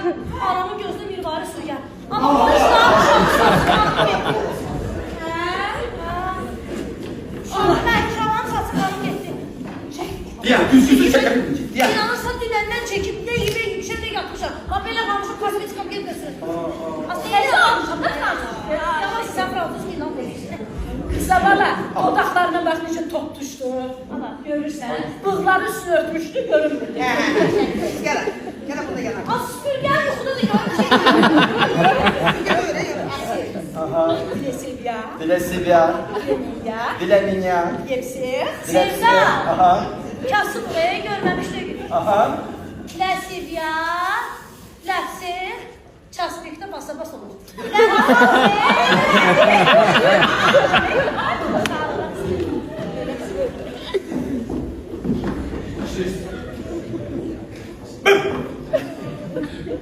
Anamın gözünə bir varı su gəl. Amma konuşlar çox. Allah Məkramanın saçı qalın getdi. Diyan, düzgün çekelim. Diyan. İnanırsan dünəndən çəkib də yiyib yüksəkdə yatmışam. Ha belə qalmışım kosmetikam getməsin. Aslında elə almışam. Yavaş sən fransız ilan deyirsən. Sabahla dodaqlarına bax necə top düşdü. Görürsən. Bığları üstünü örtmüşdü, görünmürdü. Gəl burada gəl. Süpürgən yuxuda da görmüşəm. Dilesivya. Dilesivya. Dilemiya. Dileminya. Yepsir. Dilesivya. Sevda. Aha. Kasım buraya görməmişdik. Aha. Ləsivya. Ləfsir. Çasbikdə basa-bas olur.